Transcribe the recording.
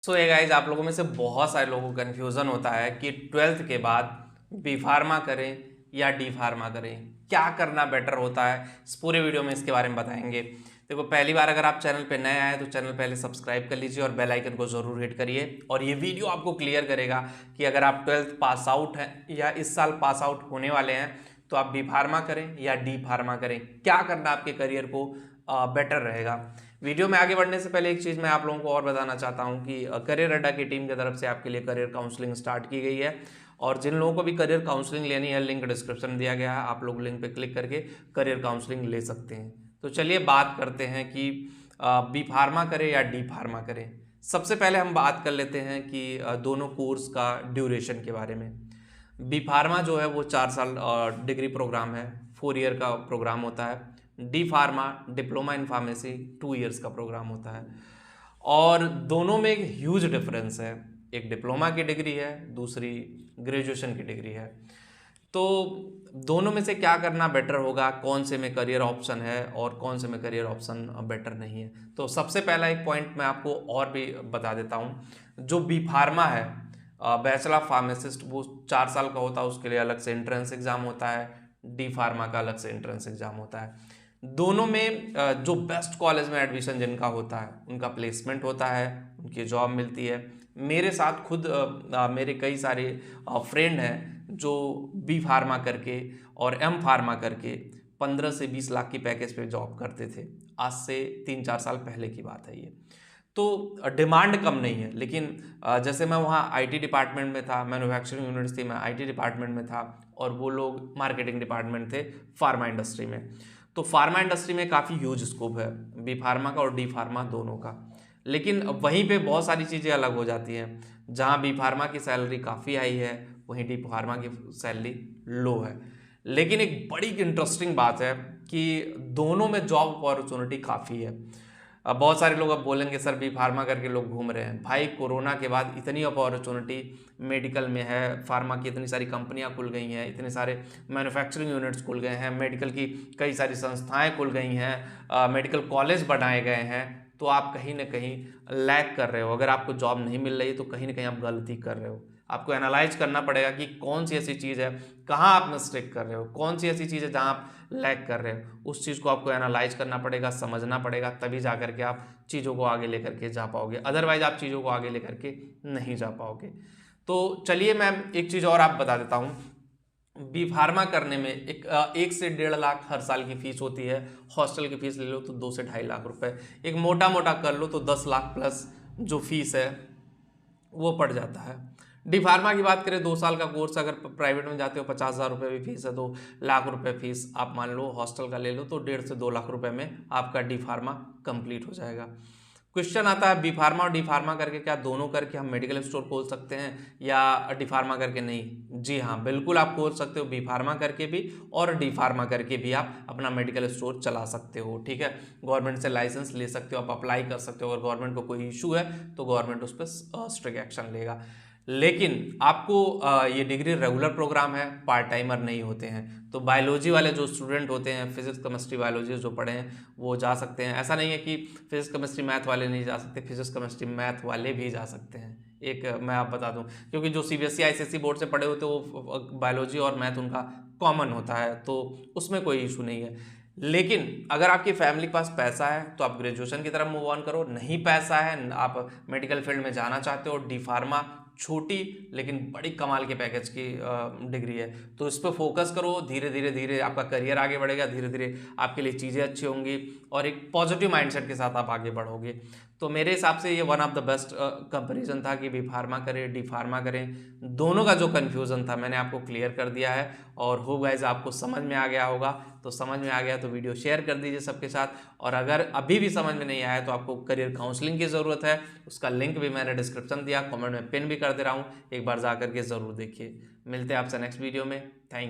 सो ये गाइज, आप लोगों में से बहुत सारे लोगों को कन्फ्यूज़न होता है कि ट्वेल्थ के बाद बी फार्मा करें या डी फार्मा करें, क्या करना बेटर होता है। इस पूरे वीडियो में इसके बारे में बताएंगे। देखो, पहली बार अगर आप चैनल पे नए आए तो चैनल पहले सब्सक्राइब कर लीजिए और बेल आइकन को ज़रूर हिट करिए। और ये वीडियो आपको क्लियर करेगा कि अगर आप ट्वेल्थ पास आउट हैं या इस साल पास आउट होने वाले हैं तो आप बी फार्मा करें या डी फार्मा करें, क्या करना आपके करियर को बेटर रहेगा। वीडियो में आगे बढ़ने से पहले एक चीज़ मैं आप लोगों को और बताना चाहता हूं कि करियर अड्डा की टीम की तरफ से आपके लिए करियर काउंसलिंग स्टार्ट की गई है। और जिन लोगों को भी करियर काउंसलिंग लेनी है, लिंक डिस्क्रिप्शन में दिया गया है, आप लोग लिंक पे क्लिक करके करियर काउंसलिंग ले सकते हैं। तो चलिए बात करते हैं कि बी फार्मा करें या डी फार्मा करें। सबसे पहले हम बात कर लेते हैं कि दोनों कोर्स का ड्यूरेशन के बारे में। बी फार्मा जो है वो 4 साल डिग्री प्रोग्राम है, 4 ईयर का प्रोग्राम होता है। D pharma diploma in pharmacy 2 years का प्रोग्राम होता है। और दोनों में एक ह्यूज डिफरेंस है। एक डिप्लोमा की डिग्री है, दूसरी ग्रेजुएशन की डिग्री है। तो दोनों में से क्या करना बेटर होगा, कौन से में करियर ऑप्शन है और कौन से में करियर ऑप्शन बेटर नहीं है। तो सबसे पहला एक पॉइंट मैं आपको और भी बता देता हूँ। जो बी फार्मा है, बैचलर ऑफ फार्मासिस्ट, वो 4 साल का होता है। उसके लिए अलग से एंट्रेंस एग्जाम होता है। डी फार्मा का अलग से एंट्रेंस एग्जाम होता है। दोनों में जो बेस्ट कॉलेज में एडमिशन जिनका होता है उनका प्लेसमेंट होता है, उनकी जॉब मिलती है। मेरे साथ खुद मेरे कई सारे फ्रेंड हैं जो बी फार्मा करके और एम फार्मा करके 15 से 20 लाख की पैकेज पे जॉब करते थे। आज से 3-4 साल पहले की बात है ये। तो डिमांड कम नहीं है, लेकिन जैसे मैं वहाँ आईटी डिपार्टमेंट में था, मैन्युफैक्चरिंग यूनिट्स थी, मैं आईटी डिपार्टमेंट में था और वो लोग मार्केटिंग डिपार्टमेंट थे फार्मा इंडस्ट्री में। तो फार्मा इंडस्ट्री में काफ़ी ह्यूज स्कोप है बी फार्मा का और डी फार्मा दोनों का। लेकिन वहीं पे बहुत सारी चीज़ें अलग हो जाती हैं। जहाँ बी फार्मा की सैलरी काफ़ी हाई है, वहीं डी फार्मा की सैलरी लो है। लेकिन एक बड़ी इंटरेस्टिंग बात है कि दोनों में जॉब अपॉर्चुनिटी काफ़ी है। अब बहुत सारे लोग अब बोलेंगे सर बी फार्मा करके लोग घूम रहे हैं। भाई, कोरोना के बाद इतनी अपॉर्चुनिटी मेडिकल में है, फार्मा की इतनी सारी कंपनियां खुल गई हैं, इतने सारे मैन्युफैक्चरिंग यूनिट्स खुल गए हैं, मेडिकल की कई सारी संस्थाएं खुल गई हैं, मेडिकल कॉलेज बनाए गए हैं। तो आप कहीं ना कहीं लैग कर रहे हो। अगर आपको जॉब नहीं मिल रही तो कहीं ना कहीं आप गलती कर रहे हो। आपको एनालाइज करना पड़ेगा कि कौन सी ऐसी चीज़ है, कहाँ आप मिस्टेक कर रहे हो, कौन सी ऐसी चीज़ है जहाँ आप लैग कर रहे हो। उस चीज़ को आपको एनालाइज करना पड़ेगा, समझना पड़ेगा, तभी जा करके आप चीज़ों को आगे लेकर के जा पाओगे। अदरवाइज आप चीज़ों को आगे लेकर के नहीं जा पाओगे। तो चलिए मैं एक चीज़ और आप बता देता हूँ। बी फार्मा करने में 1 से 1.5 लाख हर साल की फीस होती है। हॉस्टल की फीस ले लो तो 2 से 2.5 लाख रुपए, एक मोटा मोटा कर लो तो 10 लाख प्लस जो फीस है वो पड़ जाता है। डी फार्मा की बात करें, 2 साल का कोर्स, अगर प्राइवेट में जाते हो 50,000 रुपये भी फीस है, 2 लाख रुपए फीस आप मान लो हॉस्टल का ले लो तो 1.5 से 2 लाख रुपए में आपका डी फार्मा कंप्लीट हो जाएगा। क्वेश्चन आता है बी फार्मा और डी फार्मा करके क्या दोनों करके हम मेडिकल स्टोर खोल सकते हैं या डी फार्मा करके नहीं? जी हाँ, बिल्कुल आप खोल सकते हो। बी फार्मा करके भी और डी फार्मा करके भी आप अपना मेडिकल स्टोर चला सकते हो। ठीक है, गवर्नमेंट से लाइसेंस ले सकते हो, आप अप्लाई कर सकते हो। अगर गवर्नमेंट को कोई इशू है तो गवर्नमेंट उस पर स्ट्रिक्ट एक्शन लेगा। लेकिन आपको ये डिग्री रेगुलर प्रोग्राम है, पार्ट टाइमर नहीं होते हैं। तो बायोलॉजी वाले जो स्टूडेंट होते हैं, फिजिक्स केमिस्ट्री बायोलॉजी जो पढ़े हैं वो जा सकते हैं। ऐसा नहीं है कि फिजिक्स केमिस्ट्री मैथ वाले नहीं जा सकते, फिजिक्स केमिस्ट्री मैथ वाले भी जा सकते हैं। एक मैं आप बता दूं, क्योंकि जो सीबीएसई आईसीएसई बोर्ड से पढ़े होते हैं वो बायोलॉजी और मैथ उनका कॉमन होता है, तो उसमें कोई इशू नहीं है। लेकिन अगर आपकी फैमिली के पास पैसा है तो आप ग्रेजुएशन की तरफ मूव ऑन करो। नहीं पैसा है, आप मेडिकल फील्ड में जाना चाहते हो, डी फार्मा छोटी लेकिन बड़ी कमाल के पैकेज की डिग्री है, तो इस पर फोकस करो। धीरे धीरे धीरे आपका करियर आगे बढ़ेगा, धीरे धीरे आपके लिए चीज़ें अच्छी होंगी और एक पॉजिटिव माइंडसेट के साथ आप आगे बढ़ोगे। तो मेरे हिसाब से ये one of the best comparison था कि बी फार्मा करें डी फार्मा करें। दोनों का जो कन्फ्यूज़न था मैंने आपको क्लियर कर दिया है और होप गाइस आपको समझ में आ गया होगा। तो समझ में आ गया तो वीडियो शेयर कर दीजिए सबके साथ। और अगर अभी भी समझ में नहीं आया तो आपको करियर काउंसलिंग की ज़रूरत है, उसका लिंक भी मैंने डिस्क्रिप्शन दिया, कमेंट में पिन भी कर दे रहा हूँ, एक बार जा करके ज़रूर देखिए। मिलते हैं आपसे नेक्स्ट वीडियो में। थैंक